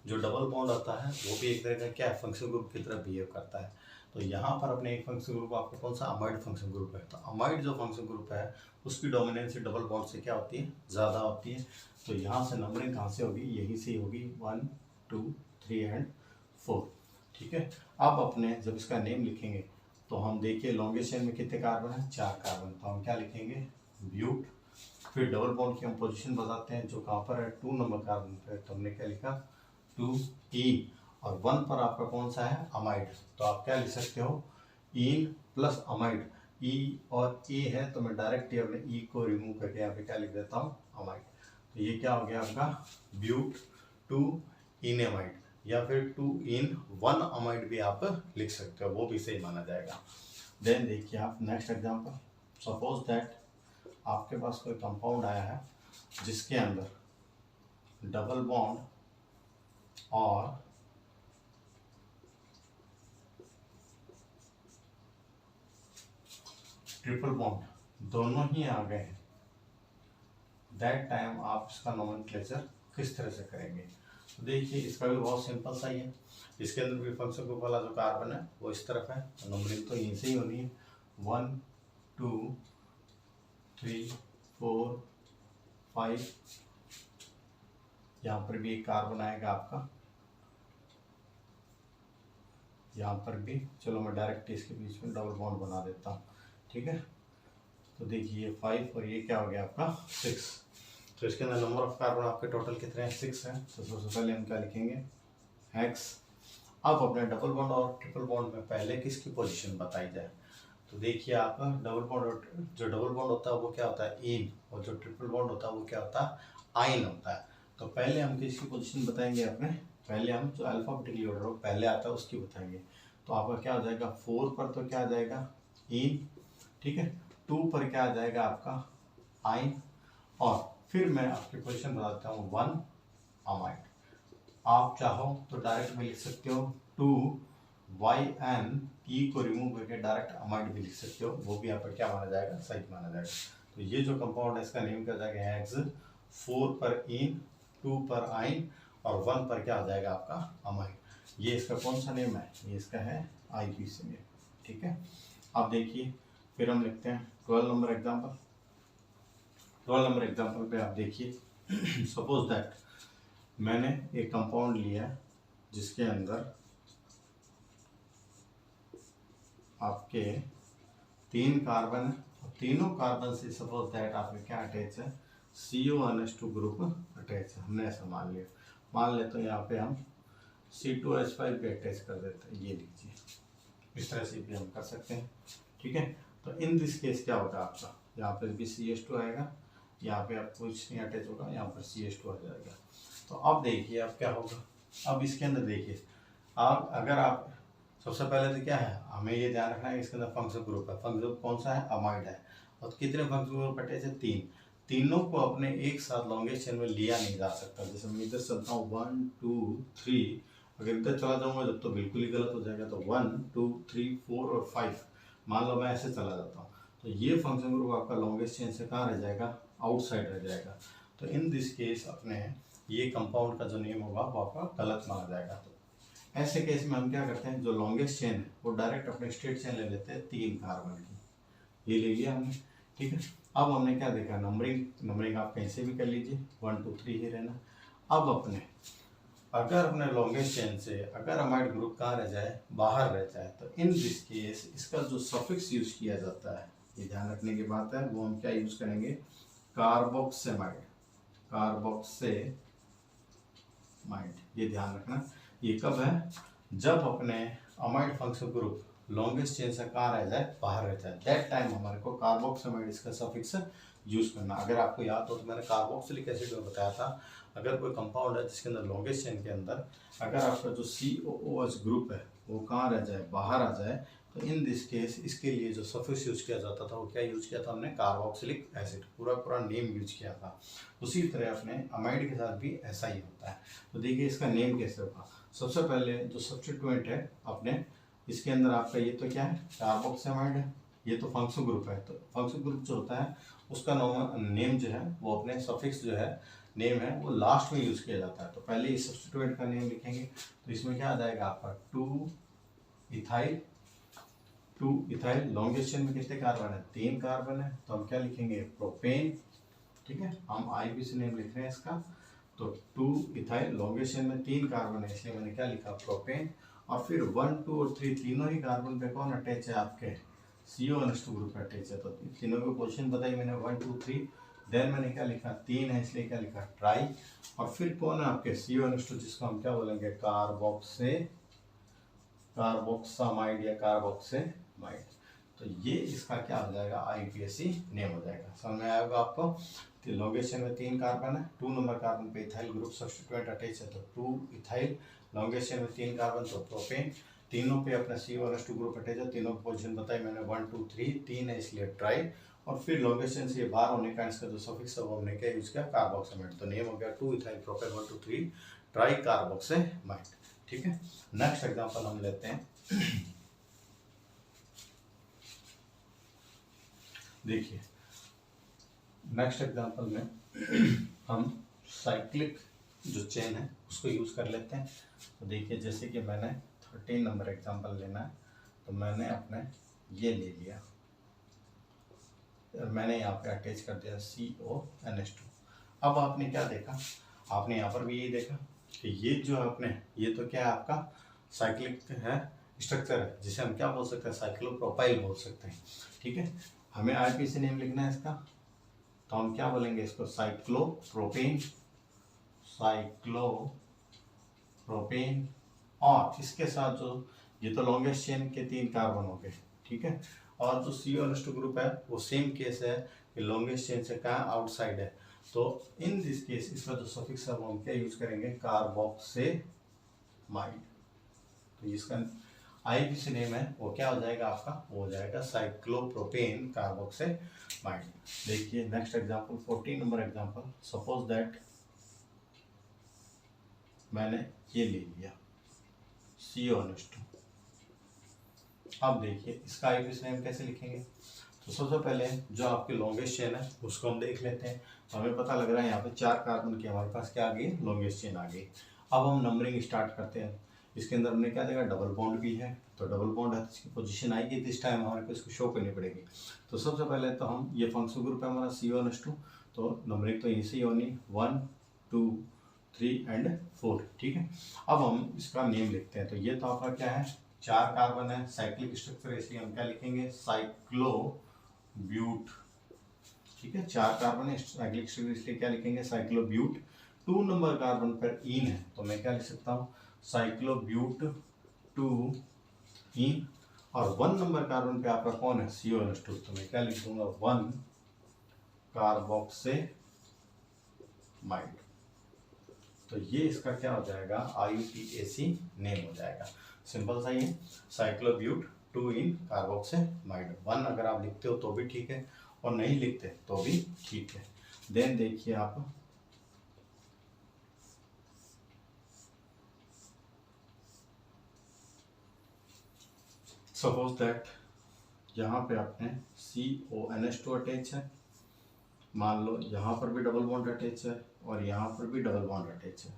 जो डबल बॉन्ड आता है वो भी एक तरह का क्या है, फंक्शन ग्रुप की तरह बिहेव करता है। तो यहाँ पर अपने एक फंक्शन ग्रुप आपका कौन सा, अमाइड फंक्शन ग्रुप है। तो अमाइड जो फंक्शन ग्रुप है उसकी डोमिनेंसी डबल बॉन्ड से क्या होती है, ज़्यादा होती है। तो यहाँ से नंबरिंग कहाँ से होगी, यहीं से होगी 1 2 3 एंड 4, ठीक है। अब अपने जब इसका नेम लिखेंगे तो हम देखिए लॉन्गेस्ट चेन में कितने कार्बन है, 4 कार्बन, तो हम क्या लिखेंगे, ब्यूट, फिर डबल बॉन्ड की हम पोजीशन बताते हैं जो कहाँ पर है, 2 नंबर कार्बन पे, तो हमने क्या लिखा 2E, और 1 पर आपका कौन सा है, अमाइड, तो आप क्या लिख सकते हो, ईन प्लस अमाइड, E और A है तो मैं डायरेक्ट अपने E को रिमूव करके यहाँ पे क्या लिख देता हूँ, अमाइड। तो ये क्या हो गया आपका, ब्यूट 2 इन अमाइड, या फिर 2 इन 1 अमाइड भी आप लिख सकते हो, वो भी सही माना जाएगा। देन देखिए आप नेक्स्ट एग्जांपल। सपोज दैट आपके पास कोई कंपाउंड आया है जिसके अंदर डबल बॉन्ड और ट्रिपल बॉन्ड दोनों ही आ गए हैं, दैट टाइम आप इसका नोमेनक्लेचर किस तरह से करेंगे। तो देखिए इसका भी बहुत सिंपल सा ही है, इसके अंदर भी फंक्शन ग्रुप वाला जो कार्बन है वो इस तरफ है, तो नंबरिंग तो यहीं से ही होनी है, 1 2 3 4 5, यहाँ पर भी एक कार्बन आएगा आपका, यहाँ पर भी, चलो मैं डायरेक्ट इसके बीच में डबल बॉन्ड बना देता हूँ, ठीक है। तो देखिए 5 और ये क्या हो गया आपका 6, तो इसके अंदर नंबर ऑफ कार्बन आपके टोटल कितने हैं, 6 हैं। तो सबसे पहले हम क्या लिखेंगे, हेक्स। अब अपने डबल बॉन्ड और ट्रिपल बॉन्ड में पहले किसकी पोजीशन बताई जाए, तो देखिए आप डबल बॉन्ड और जो डबल बॉन्ड होता है वो क्या होता है, इन, और जो ट्रिपल बॉन्ड होता है वो क्या होता है, आइन होता है। तो पहले हम किसकी पोजीशन बताएंगे अपने, पहले हम जो अल्फाबेटिकली ऑर्डर हो पहले आता है उसकी बताएंगे। तो आपका क्या हो जाएगा, 4 पर तो क्या आ जाएगा, इन, ठीक है, 2 पर क्या आ जाएगा आपका, आइन, और फिर मैं आपकी पोजीशन बताता हूँ 1 अमाइड। आप चाहो तो डायरेक्ट में लिख सकते हो 2 YN, ई को रिमूव करके डायरेक्ट अमाइड भी लिख सकते हो, वो भी यहाँ पर क्या माना जाएगा, सही माना जाएगा। तो ये जो कंपाउंड है इसका नेम क्या जाएगा, हेक्स, 4 पर इन, 2 पर आइन, और 1 पर क्या आ जाएगा आपका, अमाइड। ये इसका कौन सा नेम है, ये इसका है आईपीसी नेम, ठीक है। अब देखिए फिर हम लिखते हैं 12 number example. Roll number example पे आप देखिए सपोज दैट मैंने एक कंपाउंड लिया जिसके अंदर आपके 3 कार्बन है और तीनों कार्बन से सपोज दैट आपके क्या अटैच है, CO2 ग्रुप अटैच है। हमने ऐसा मान लिया, मान लेते हैं यहाँ पे हम C2H5 भी अटैच कर देते हैं, ये लीजिए, इस तरह से भी हम कर सकते हैं। ठीक है, तो इन दिस केस क्या होगा आपका, यहाँ पर भी CH2 आएगा, यहाँ पे आप कुछ नहीं अटैच होगा, यहाँ पर CH2 आ जाएगा। तो अब देखिए अब क्या होगा, अब इसके अंदर देखिए आप अगर आप सबसे पहले तो क्या है, हमें ये ध्यान रखना है इसके अंदर फंक्शनल ग्रुप है, फंक्शनल ग्रुप कौन सा है, अमाइड है। और कितने फंक्शनल ग्रुप अटैच है, 3। तीनों को अपने एक साथ लॉन्गेस्ट चेन में लिया नहीं जा सकता। जैसे मैं इधर चलता हूँ 1 2 3, अगर इधर चला जाऊंगा जब तो बिल्कुल ही गलत हो जाएगा। तो 1 2 3 4 और 5 मान लो मैं ऐसे चला जाता हूँ, तो ये फंक्शन ग्रुप आपका लॉन्गेस्ट चेन से कहाँ रह जाएगा, आउटसाइड रह जाएगा। तो इन दिस केस अपने ये कंपाउंड का जो नेम होगा वो आपका गलत माना जाएगा। तो ऐसे केस में हम क्या करते हैं, जो लॉन्गेस्ट चेन है वो डायरेक्ट अपने स्ट्रेट चेन ले लेते हैं 3 कार्बन की, ये ले लिया हमने। ठीक है, अब हमने क्या देखा, नंबरिंग आप कहीं से भी कर लीजिए, 1 2 3 ही रहना। अब अपने अगर अपने लॉन्गेस्ट चेन से अगर अमाइड ग्रुप कहाँ रह जाए, बाहर रह जाए, तो इन दिस केस इसका जो सफिक्स यूज किया जाता है, ये ध्यान रखने की बात है, वो हम क्या यूज करेंगे, कार्बोक्सेमाइड, कार्बोक्सेमाइड, ये ध्यान रखना। ये कब है, जब अपने amide functional group longest chain से कहाँ रह जाए, बाहर रह जाए, दैट टाइम हमारे को कार्बोक्सेमाइड इसका सफिक्स यूज करना। अगर आपको याद हो तो मैंने कार्बोक्सिलिक एसिड में बताया था, अगर कोई कंपाउंड है जिसके अंदर लॉन्गेस्ट चेन के अंदर अगर आपका जो COOH ग्रुप है वो कहाँ रह जाए, बाहर आ जाए, तो इन दिस केस इसके लिए जो सफिक्स यूज किया जाता था वो क्या यूज किया था हमने, कार्बोक्सिलिक एसिड, पूरा नेम यूज किया था। उसी तरह अपने अमाइड के साथ भी ऐसा ही होता है। तो देखिए इसका नेम कैसे होगा, सबसे पहले जो सब्स्टिट्यूएंट है अपने इसके अंदर आपका ये तो क्या है, कार्बोक्सेमाइड है, ये तो फंक्शनल ग्रुप है। तो फंक्शनल ग्रुप जो होता है उसका नेम जो है वो अपने सफिक्स जो है नेम है वो लास्ट में यूज किया जाता है। तो पहले इस सब्स्टिट्यूएंट का नेम लिखेंगे, तो इसमें क्या आ जाएगा आपका 2 इथाइल, 2 इथाइल, लॉन्गेस्ट चेन में कितने कार्बन है, 3 कार्बन है, तो हम क्या लिखेंगे, प्रोपेन। ठीक है, हम IUPAC नेम लिख रहे हैं इसका, तो 2 इथाइल, लॉन्गेस्ट चेन में 3 कार्बन है इसलिए मैंने क्या लिखा, प्रोपेन। और फिर 1 2 और 3 तीनों ही कार्बन पे कौन अटैच है, आपके CO2 ग्रुप अटैच है। तो तीनों की पोजीशन बताई मैंने 1 2 3, देन मैंने क्या लिखा, 3 है इसलिए क्या लिखा, ट्राई। और फिर कौन है आपके CO2 जिसको हम क्या बोलेंगे, कार्बोक्सामाइड या कार्बोक्सेमाइड। तो ये इसका क्या हो जाएगा, IUPAC नेम हो जाएगा। समझ में आएगा आपको, तो लॉन्गेस्ट चेन में 3 कार्बन है, 2 नंबर कार्बन पे इथाइल ग्रुप सब्स्टिट्यूएंट अटैच है, तो 2 इथाइल, लॉन्गेस्ट चेन में 3 कार्बन तो प्रोपेन, तीनों पे अपना CO2 ग्रुप अटैच है, तीनों की पोजीशन बताई मैंने 1 2 3, 3 है इसलिए ट्राई। और फिर लॉन्गेस्ट चेन से बाहर होने का इसका जो सफिक्स है वो हमने क्या यूज किया, कार्बोक्सेमाइड। तो नेम हो गया 2 इथाइल प्रोपेन 1 2 3 ट्राई कार्बोक्सेमाइड। ठीक है, नेक्स्ट एग्जांपल हम लेते हैं। देखिए नेक्स्ट एग्जांपल में हम साइक्लिक जो चेन है उसको यूज कर लेते हैं। तो देखिए जैसे कि मैंने 13 नंबर एग्जांपल लेना है, तो मैंने अपने ये ले लिया, मैंने यहाँ पे अटैच कर दिया CONH2। अब आपने क्या देखा, आपने यहाँ पर भी यही देखा कि ये जो है अपने ये तो क्या है आपका साइक्लिक है स्ट्रक्चर है, जिसे हम क्या बोल सकते हैं, साइक्लोप्रोपाइल बोल सकते हैं। ठीक है, हमें IUPAC नेम लिखना है इसका, तो हम क्या बोलेंगे इसको, साइक्लोप्रोपेन, साइक्लोप्रोपेन। और इसके साथ जो ये तो लॉन्गेस्ट चेन के 3 कार्बन हो गए। ठीक है, और जो CO2 ग्रुप है वो सेम केस है कि लॉन्गेस्ट चेन से कहाँ आउटसाइड है। तो इन दिस केस इसका जो सफिक्स है वो हम क्या यूज करेंगे, कार्बोक्सेमाइड। तो इसका IUPAC नेम है वो क्या हो जाएगा आपका, वो हो जाएगा साइक्लोप्रोपेन कार्बोक्सेमाइड। देखिए next example 14 number example, suppose that मैंने ये ले लिया CO2। अब देखिए इसका IUPAC नेम कैसे लिखेंगे, तो सबसे पहले जो आपकी लॉन्गेस्ट चेन है उसको हम देख लेते हैं। तो हमें पता लग रहा है यहाँ पे 4 कार्बन की हमारे पास क्या आ गई, लॉन्गेस्ट चेन आ गई। अब हम नंबरिंग स्टार्ट करते हैं। इसके अंदर हमने क्या देखा, डबल बॉन्ड भी है, तो डबल बॉन्ड है तो इसकी पोजीशन आएगी, दिस टाइम हमारे को इसको शो करनी पड़ेगी। तो सबसे पहले तो हम ये फंक्शनल ग्रुप है हमारा CO2, तो नंबरिंग तो इसी होनी 1 2 3 एंड 4, ठीक है। अब हम इसका नेम लिखते हैं। तो ये तो आपका क्या है, 4 कार्बन है, साइक्लिक स्ट्रक्चर, इसलिए हम क्या लिखेंगे, साइक्लोब्यूट, ठीक है। 4 कार्बन है, साइक्लिक स्ट्रक्चर, इसलिए क्या लिखेंगे, साइक्लोब्यूट। 2 नंबर कार्बन पर इन है, तो मैं क्या लिख सकता हूँ, साइक्लोब्यूट 2 इन। और 1 नंबर कार्बन पे आपका कौन है, CO2, तो मैं क्या लिख दूंगा, 1 कार्बोक्सिमाइड। तो ये इसका क्या हो जाएगा, IUPAC नेम हो जाएगा। सिंपल सा ही है, साइक्लोब्यूट 2 इन कार्बोक्सिमाइड। 1 अगर आप लिखते हो तो भी ठीक है, और नहीं लिखते तो भी ठीक है। देन देखिए आप, सपोज दैट यहाँ पे आपने CONH2 अटैच है, मान लो यहाँ पर भी डबल बॉन्ड अटैच है और यहाँ पर भी डबल बॉन्ड अटैच है।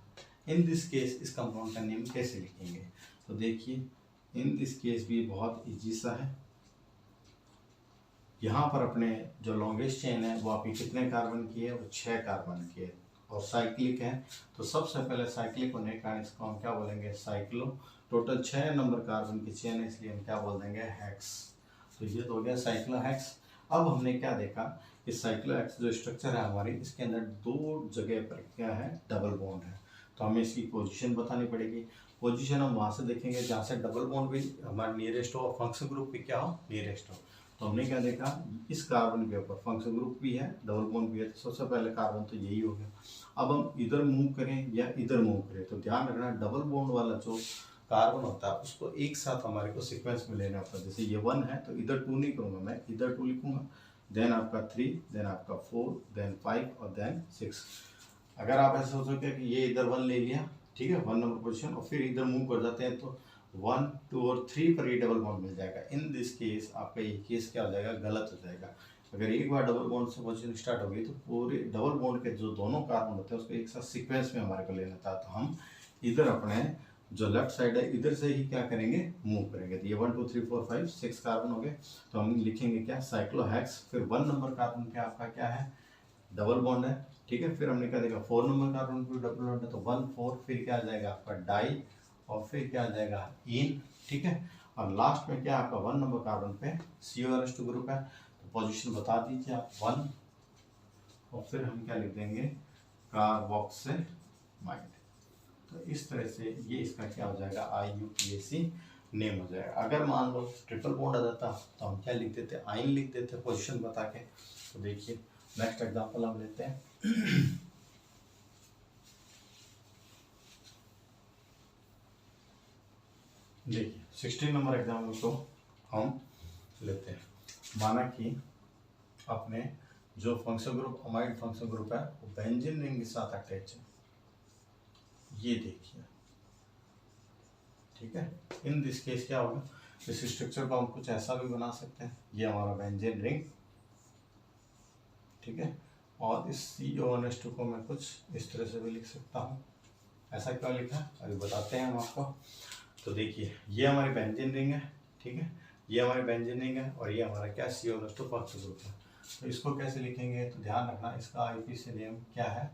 इन दिस केस इस कंपाउंड का नेम कैसे लिखेंगे, तो देखिए इन दिस केस भी बहुत इजी सा है। यहाँ पर अपने जो लॉन्गेस्ट चेन है वो आपकी कितने कार्बन की है, वो 6 कार्बन की है, और साइक्लिक है। तो सबसे पहले साइक्लिक होने के कारण इसको हम क्या बोलेंगे, साइक्लो। टोटल 6 नंबर कार्बन की चेन है, इसलिए हम क्या बोल देंगे, हेक्स। तो ये तो हो गया साइक्लोहेक्स। अब हमने क्या देखा कि साइक्लोहेक्स जो स्ट्रक्चर है हमारी, इसके अंदर 2 जगह पर क्या है, डबल बॉन्ड है। तो हमें इसकी पोजीशन बतानी पड़ेगी। पोजीशन हम वहाँ से देखेंगे जहाँ से डबल बॉन्ड भी हमारे नियरेस्ट हो और फंक्शन ग्रुप भी क्या हो, नियरेस्ट हो। तो हमने क्या देखा, इस कार्बन के ऊपर फंक्शन ग्रुप भी है, डबल बॉन्ड भी है, तो सबसे पहले कार्बन तो यही हो गया। अब हम इधर मूव करें या इधर मूव करें, तो ध्यान रखना डबल बॉन्ड वाला जो कार्बन होता है उसको एक साथ हमारे को सीक्वेंस में लेना होता है। जैसे ये 1 है तो इधर 2 नहीं करूँगा, मैं इधर 2 लिखूंगा, देन आपका 3, देन आपका 4, देन 5 और देन 6। अगर आप ऐसा सोचोगे कि ये इधर 1 ले लिया, ठीक है, 1 नंबर पोजीशन, और फिर इधर मूव कर जाते हैं तो 1 2 और 3 पर ये डबल बॉन्ड मिल जाएगा। इन दिस केस आपका ये केस क्या हो जाएगा, गलत हो जाएगा। अगर एक बार डबल बॉन्ड से पोजीशन स्टार्ट हो गई तो पूरे डबल बॉन्ड के जो दोनों कार्बन होते हैं उसको एक साथ सीक्वेंस में हमारे को लेना था। तो हम इधर अपने जो लेफ्ट साइड है इधर से ही क्या करेंगे, मूव करेंगे। तो ये 1 2 3 4 5 6 कार्बन हो गए, तो हम लिखेंगे क्या, साइक्लोहेक्स। फिर 1 नंबर कार्बन पे आपका क्या है, डबल बॉन्ड है, ठीक है। फिर हमने क्या देखा, 4 नंबर कार्बन पे डबल बॉन्ड है, तो 1 4, फिर क्या आ जाएगा आपका डाई, और फिर क्या आ जाएगा इन, ठीक है। और लास्ट में क्या आपका 1 नंबर कार्बन पे CO2 ग्रुप है। तो पोजीशन बता दीजिए आप, 1, और फिर हम क्या लिख देंगे, कार्बोक्सिमाइड। तो इस तरह से ये इसका क्या हो जाएगा, IUPAC नेम हो जाएगा। अगर मान लो ट्रिपल बॉन्ड आ जाता तो हम क्या लिख देते, आइन लिख देते पोजीशन बता के। तो देखिए नेक्स्ट एग्जांपल हम लेते हैं। देखिए 16 नंबर एग्जाम्पल को हम लेते हैं। माना कि अपने जो function group amide function group है वो बेंजीन रिंग के साथ अटैच है, ये देखिए, ठीक है। इन दिस केस क्या होगा, इस स्ट्रक्चर को हम कुछ ऐसा भी बना सकते हैं, ये हमारा बेंजीन रिंग, ठीक है। और इस CO2 को मैं कुछ इस तरह से भी लिख सकता हूँ। ऐसा क्यों लिखा है अभी बताते हैं हम आपको। तो देखिए ये हमारी बेंजीन रिंग है, ठीक है, ये हमारी बेंजीन रिंग है, और ये हमारा क्या, CO2 फंक्शन ग्रुप है। तो इसको कैसे लिखेंगे, तो ध्यान रखना इसका IUPAC नेम क्या है,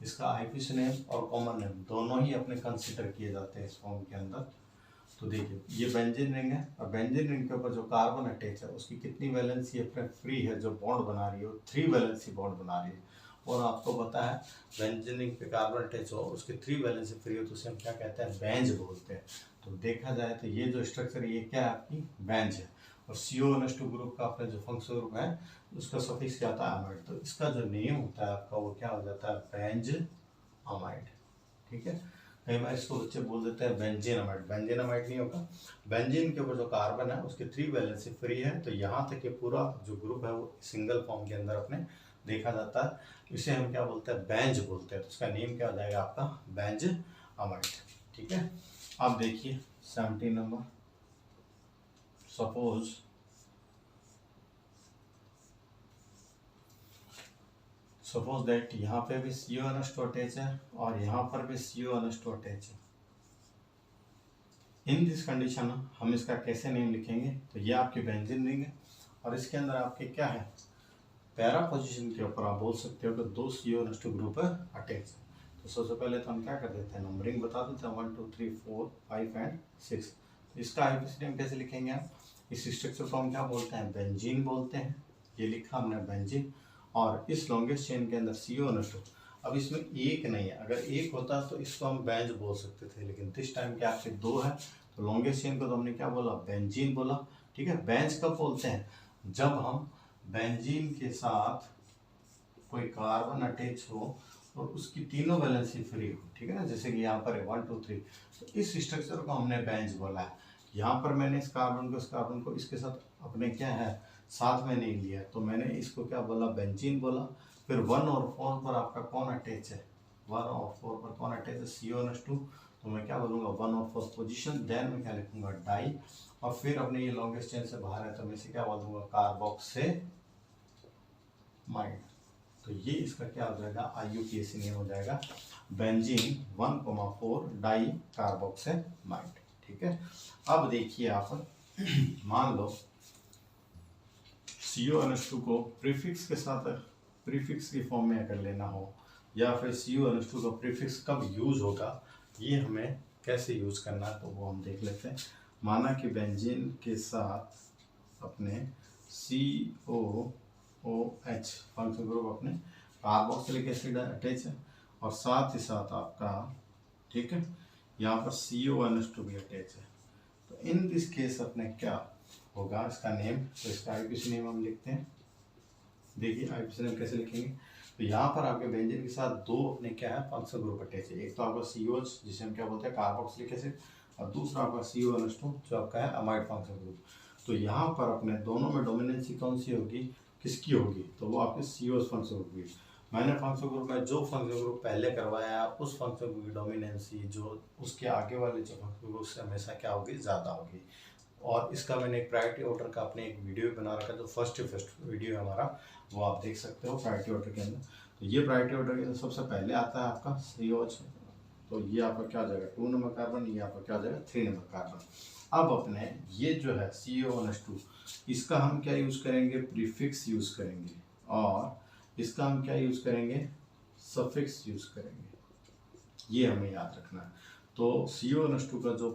इसका IUPAC नेम और कॉमन नेम दोनों ही अपने कंसिडर किए जाते हैं इस फॉर्म के अंदर। तो देखिए ये बेंजीन रिंग है, और बेंजीन रिंग के ऊपर जो कार्बन अटैच है उसकी कितनी वैलेंसी अपने फ्री है, जो बॉन्ड बना रही है वो 3 वैलेंसी बॉन्ड बना रही है। और आपको पता है बेंजीन रिंग पे कार्बन अटैच हो उसकी 3 वैलेंसी फ्री हो तो उसे हम क्या कहते हैं, बेंज बोलते हैं। तो देखा जाए तो ये जो स्ट्रक्चर है ये क्या है, आपकी बेंज है। और CO2 ग्रुप का अपना जो फंक्शन ग्रुप है उसका सफिक्स क्या आता है, अमाइड। तो इसका जो नेम होता है आपका वो क्या हो जाता है, बेंज अमाइड, ठीक है। कई बार इसको बच्चे बोल देते हैं बेंजीन अमाइड, बेंजीन अमाइड नहीं होगा। बेंजीन के ऊपर जो कार्बन है उसके 3 वैलेंसी फ्री है, तो यहाँ तक कि पूरा जो ग्रुप है वो सिंगल फॉर्म के अंदर अपने देखा जाता है। इसे हम क्या बोलते हैं, बेंज बोलते हैं। तो इसका नेम क्या हो जाएगा आपका, बेंज अमाइड, ठीक है। अब देखिए 17 नंबर, सपोज दैट यहाँ पे भी CO2 अटैच है और यहाँ पर भी CO2 अटैच है। इन दिस कंडीशन हम इसका कैसे नेम लिखेंगे, तो ये आपकी बेंजीन रिंग है और इसके अंदर आपके क्या है, पैरा पोजीशन के ऊपर आप बोल सकते हो कि दो CO2 ग्रुप अटैच है। तो सबसे पहले तो हम क्या कर देते हैं, नंबरिंग बता देते हैं 1 2 3 4 5 एंड 6। इसका आईपीसी नेम कैसे लिखेंगे आप, इस स्ट्रक्चर को हम क्या बोलते हैं, बेंजीन बोलते हैं। ये लिखा हमने बेंजीन, और इस लॉन्गेस्ट चेन के अंदर CO2। अब इसमें एक नहीं है, अगर एक होता तो इसको हम बेंज बोल सकते थे, लेकिन दिस टाइम के आपके दो है, तो लॉन्गेस्ट चेन को तो हमने क्या बोला, बेंजीन बोला। ठीक है, बेंज कब बोलते हैं, जब हम बेंजीन के साथ कोई कार्बन अटैच हो और उसकी तीनों वैलेंसी फ्री हो। ठीक है ना, जैसे कि यहाँ पर है 1 2 3, तो इस स्ट्रक्चर को हमने बेंज बोला है। यहाँ पर मैंने इस कार्बन को इसके साथ अपने क्या है साथ में नहीं लिया, तो मैंने इसको क्या बोला, बेंजीन बोला। फिर 1 और 4 पर आपका कौन अटैच है, 1 और 4 पर कौन अटैच है, CO2। तो मैं क्या बोलूँगा 1 और 4 पोजीशन, देन मैं क्या लिखूंगा डाई, और फिर अपने ये लॉन्गेस्ट चेन से बाहर है तो मैं इसे क्या बोल दूंगा कार्बोक्सिलामाइड। तो ये इसका क्या हो जाएगा, IUPAC नेम हो जाएगा, बेंजीन 1,4 डाई कार्बोक्सिलामाइड। ठीक है, अब देखिए आप मान लो CO2 को प्रीफिक्स के साथ प्रीफिक्स की फॉर्म में अगर लेना हो, या फिर CO2 का प्रीफिक्स कब यूज होगा, ये हमें कैसे यूज करना है तो वो हम देख लेते हैं। माना कि बेंजीन के साथ अपने COOH फंक्शन ग्रुप अपने कार्बोक्सिलिक एसिड अटैच है, और साथ ही साथ आपका ठीक है यहाँ पर CO2 भी अटैच है। तो इन दिस केस अपने क्या होगा इसका नेम, तो इसका IUPAC नेम हम लिखते हैं। देखिए IUPAC नेम कैसे लिखेंगे, तो यहाँ पर आपके बेंजीन के साथ दो अपने क्या है फंक्शनल ग्रुप अटैच है। एक तो आपका COH जिसे हम क्या बोलते हैं कार्बोक्सिलिक एसिड, और दूसरा आपका CO2 जो आपका है अमाइड फंक्शनल ग्रुप। तो यहाँ पर अपने दोनों में डोमिनेंसी कौन सी होगी, किसकी होगी, तो वो आपके COH फंक्शनल ग्रुप की। मैंने फंक्शनल ग्रुप में जो फंक्शनल ग्रुप पहले करवाया उस फंक्शनल ग्रुप की डोमिनेंसी जो उसके आगे वाले जो फंक्शनल ग्रुप से हमेशा क्या होगी, ज़्यादा होगी। और इसका मैंने एक प्रायोरिटी ऑर्डर का अपने एक वीडियो बना रखा है, जो फर्स्ट वीडियो है हमारा, वो आप देख सकते हो प्रायोरिटी ऑर्डर के अंदर। तो ये प्रायोरिटी ऑर्डर के अंदर सबसे पहले आता है आपका COH, तो ये आपका क्या हो जाएगा 2 नंबर कार्बन, ये आपका क्या हो जाएगा 3 नंबर कार्बन। अब अपने ये जो है CO2 इसका हम क्या यूज करेंगे, प्रीफिक्स यूज करेंगे, और इसका हम क्या यूज करेंगे, सफिक्स यूज करेंगे। ये हमें याद रखना है। तो CO2 का जो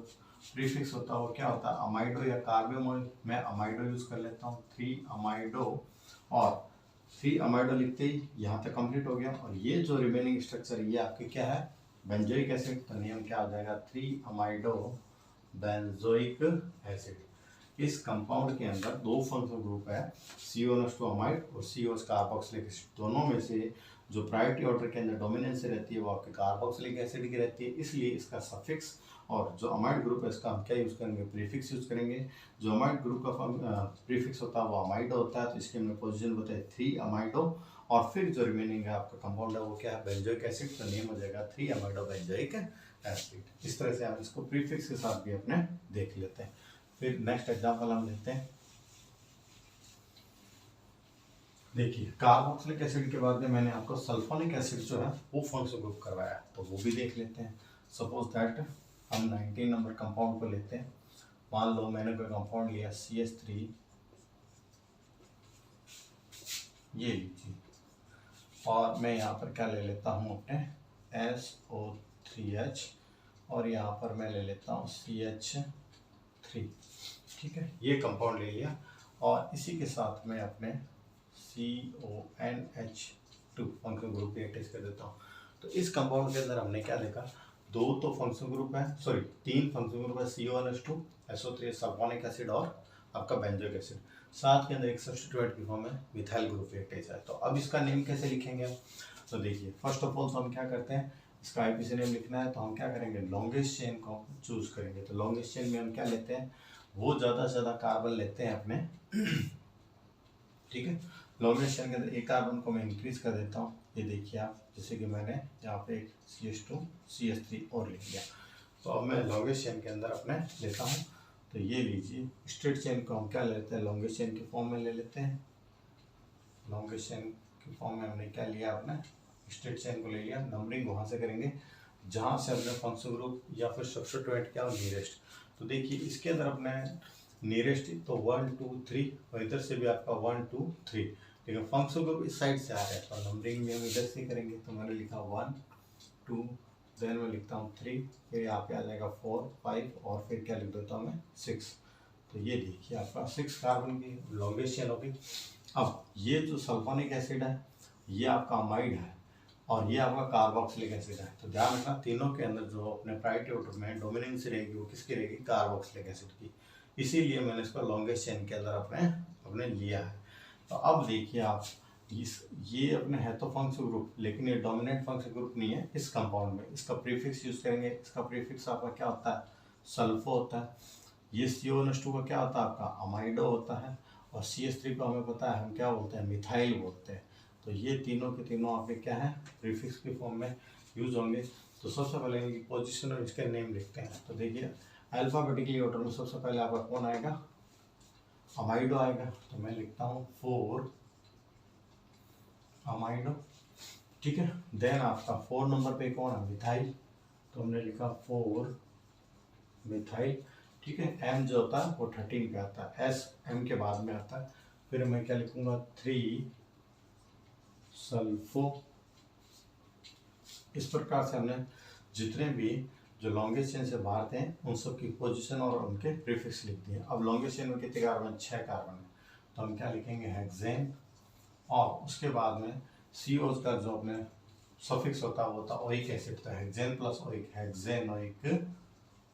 प्रीफिक्स होता है वो क्या होता है, अमाइडो या कार्बोमोल। मैं अमाइडो यूज कर लेता हूँ, 3 अमाइडो, और 3 अमाइडो लिखते ही यहाँ तक कंप्लीट हो गया। और ये जो रिमेनिंग स्ट्रक्चर ये आपके क्या है, बेंजोइक एसिड, तो नेम क्या हो जाएगा 3 अमाइडो बेंजोइक एसिड। इस कंपाउंड के अंदर दो फंक्शनल ग्रुप है, CO2 अमाइड और COH कार्बोक्सिलिक एसिड। दोनों में से जो प्रायोरिटी ऑर्डर के अंदर डोमिनेंसी रहती है वो आपके कार्बोक्सिलिक एसिड की रहती है, इसलिए इसका सफिक्स, और जो अमाइड ग्रुप है इसका हम क्या यूज़ करेंगे, प्रीफिक्स यूज़ करेंगे। जो अमाइड ग्रुप का प्रीफिक्स होता है वो अमाइडो होता है, तो इसकी हमने पोजीशन बताई 3 अमाइडो, और फिर जो रिमेनिंग है आपका कंपाउंड है वो क्या है, बेंजोइक एसिड, तो नेम हो जाएगा 3 अमाइडो बेंजोइक एसिड। इस तरह से हम इसको प्रीफिक्स के साथ भी अपने देख लेते हैं। फिर नेक्स्ट एग्जाम्पल हम लेते हैं। देखिए कार्बोक्सिलिक एसिड के बाद में मैंने आपको सल्फोनिक एसिड जो है वो फंक्शनल ग्रुप करवाया, तो वो भी देख लेते हैं। सपोज दैट हम 19 नंबर कंपाउंड को लेते हैं। मान लो मैंने कोई कंपाउंड लिया CH3, ये लीजिए, और मैं यहाँ पर क्या ले लेता हूँ अपने SO3H, और यहाँ पर मैं ले लेता हूँ CH3। ठीक है, ये कंपाउंड ले लिया, और इसी के साथ मैं अपने CONH2 फंक्शनल ग्रुप भी अटैच कर देता हूँ। तो इस कंपाउंड के अंदर हमने क्या देखा, दो तो फंक्शनल ग्रुप है, सॉरी 3 फंक्शनल ग्रुप है, CO2, SO3 सल्फोनिक एसिड और आपका बेंजोइक एसिड। साथ के अंदर एक सब्स्टिट्यूट की फॉर्म है मिथाइल ग्रुप भी अटैच है। तो अब इसका नेम कैसे लिखेंगे हम, तो देखिए फर्स्ट ऑफ ऑल तो हम क्या करते हैं, इसका IUPAC नेम लिखना है तो हम क्या करेंगे, लॉन्गेस्ट चेन को चूज करेंगे। तो लॉन्गेस्ट चेन में हम क्या लेते हैं, वो ज़्यादा से ज़्यादा कार्बन लेते हैं अपने। ठीक है, लॉन्गेस्ट चेन के अंदर एक कार्बन को मैं इंक्रीज कर देता हूँ। ये देखिए आप, जैसे कि मैंने यहाँ पे एक CH2 CH3 और लिख दिया। तो अब मैं लॉन्गेस्ट चेन के अंदर अपने लेता हूँ, तो ये लीजिए स्ट्रेट चेन को हम क्या लेते हैं, लॉन्गेस्ट चेन की फॉर्म में ले लेते हैं। लॉन्गेस्ट चेन की फॉर्म में हमने क्या लिया, अपने स्ट्रेट चेन को ले लिया। नंबरिंग वहाँ से करेंगे जहाँ से अपने फंक्शनल ग्रुप या फिर सब्स्टिट्यूएंट क्या हो, नियरेस्ट। तो देखिए इसके अंदर अपने नियरेस्ट तो 1 2 3, और इधर से भी आपका 1 2 3, लेकिन फंक्शन ग्रुप इस साइड से आ रहा है तो नंबरिंग में हम इधर से करेंगे। तो मैंने लिखा 1 2, देन मैं लिखता हूँ 3, फिर यहाँ पे आ जाएगा 4 5 और फिर क्या लिख देता हूँ मैं 6। तो ये देखिए आपका 6 कार्बन की लॉन्गेस्ट चेन होगी। अब ये जो सल्फोनिक एसिड है ये आपका अमाइड है और ये आपका कार्बोक्सिलिक एसिड है। तो ध्यान रखना तीनों के अंदर जो अपने प्रायोरिटी ऑर्डर में डोमिनेंस रहेगी वो किसकी रहेगी, कार्बोक्सिलिक एसिड की। इसीलिए मैंने इसको लॉन्गेस्ट चेन के अंदर अपने लिया है। तो अब देखिए आप ये अपने है तो फंक्शन ग्रुप, लेकिन ये डोमिनेंट फंक्शन ग्रुप नहीं है इस कंपाउंड में। इसका प्रीफिक्स यूज करेंगे। इसका प्रीफिक्स आपका क्या होता है, सल्फो होता है। ये CO2 का क्या होता है आपका, अमाइडो होता है। और CH3 को हमें पता है हम क्या बोलते हैं, मिथाइल बोलते हैं। तो ये तीनों के तीनों आपके क्या है, प्रीफिक्स के फॉर्म में यूज होंगे। तो सबसे पहले इनकी पोजीशन और इसके नेम लिखते हैं। तो देखिए अल्फाबेटिकली ऑर्डर में सबसे पहले आपका कौन आएगा, अमाइडो आएगा। तो मैं लिखता हूँ 4 अमाइडो, ठीक है। देन आपका 4 नंबर पे कौन है, मिथाइल। तो हमने लिखा 4 मिथाइल, ठीक है। M जो होता है वो 13 पे आता है, S M के बाद में आता है। फिर मैं क्या लिखूंगा 3 सल्फो। इस प्रकार से हमने जितने भी जो लॉन्गेस्ट चेन से बाहर थे उन सब की पोजीशन और उनके प्रीफिक्स लिख दिए। अब लॉन्गेस्ट चेन में कितने कार्बन, 6 कार्बन है। तो हम क्या लिखेंगे, हेक्सेन। और उसके बाद में CO का जो अपने सफिक्स होता है वो होता है ओइक एसिड। तो हेक्सेन प्लस ओइक, हेक्सेनोइक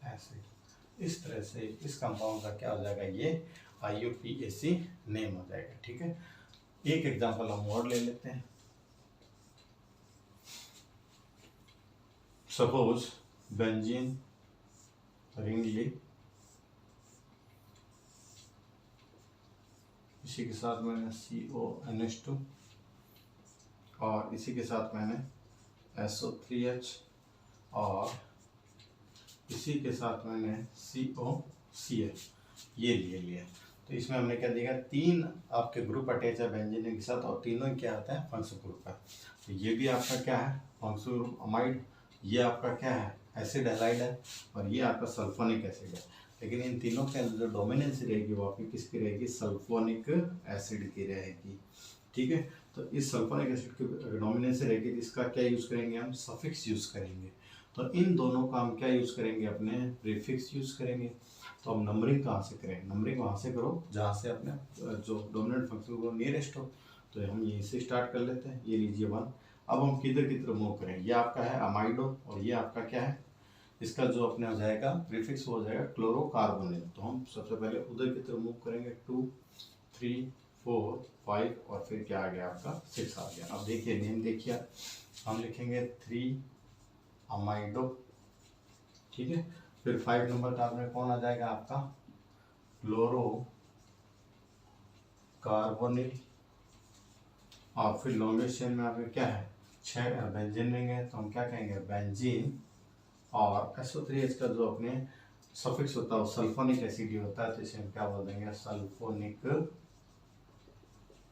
एसिड। इस तरह से इस कंपाउंड का क्या हो जाएगा, ये IUPAC नेम हो जाएगा, ठीक है। एक एग्जांपल हम और ले लेते हैं। सपोज बेंजीन रिंगली, इसी के साथ मैंने CONH2 और इसी के साथ मैंने SO3H और इसी के साथ मैंने COCH ये लिया। तो इसमें हमने क्या देखा, 3 आपके ग्रुप अटैच है बेंजीन के साथ और तीनों क्या आता है, फंक्शन ग्रुप है। तो ये भी आपका क्या है, फंक्शन ग्रुप अमाइड। ये आपका क्या है, एसिड हैलाइड है। और ये आपका सल्फोनिक एसिड है। लेकिन इन तीनों के अंदर जो डोमिनेंस रहेगी वो आपकी किसकी रहेगी, सल्फोनिक एसिड की रहेगी, ठीक है। तो इस सल्फोनिक एसिड की डोमिनेंस रहेगी, इसका क्या यूज करेंगे, हम सफिक्स यूज करेंगे। तो इन दोनों का हम क्या यूज करेंगे, अपने प्रीफिक्स यूज करेंगे। तो हम नंबरिंग कहाँ से करें, नंबरिंग वहाँ से करो जहाँ से अपने जो डोमिनेंट फंक्शन को नियरेस्ट हो। तो हम यहीं से स्टार्ट कर लेते हैं। ये लीजिए 1। अब हम किधर की तरफ मूव करें, ये आपका है अमाइडो और ये आपका क्या है, इसका जो अपने हो जाएगा प्रीफिक्स हो जाएगा क्लोरोकार्बोनिल। तो हम सबसे पहले उधर की तरफ मूव करेंगे। 2 3 4 5 और फिर क्या आ गया आपका 6 आ गया। अब देखिए नेम देखिए, हम लिखेंगे 3 अमाइडो, ठीक है। फिर 5 नंबर कार्बन में कौन आ जाएगा आपका, क्लोरो कार्बोनिल। और फिर लॉन्गेस्ट चेन में आपके क्या है, 6 बेंजीन रिंग है। तो हम क्या कहेंगे, बेंजीन। और SO3H का जो अपने सफिक्स होता है वो सल्फोनिक एसिड ही होता है। तो इसे हम क्या बोल देंगे, सल्फोनिक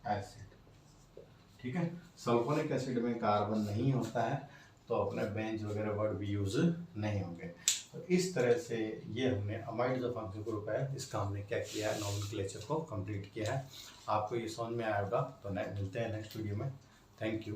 एसिड, ठीक है। सल्फोनिक एसिड में कार्बन नहीं होता है तो अपने बेंज वगैरह वर्ड भी यूज नहीं होंगे। तो इस तरह से ये हमने अमाइड जो फंक्शन ग्रुप है इसका हमने क्या किया है, नोमेनक्लेचर को कंप्लीट किया है। आपको ये समझ में आएगा। तो मिलते हैं नेक्स्ट वीडियो में। Thank you.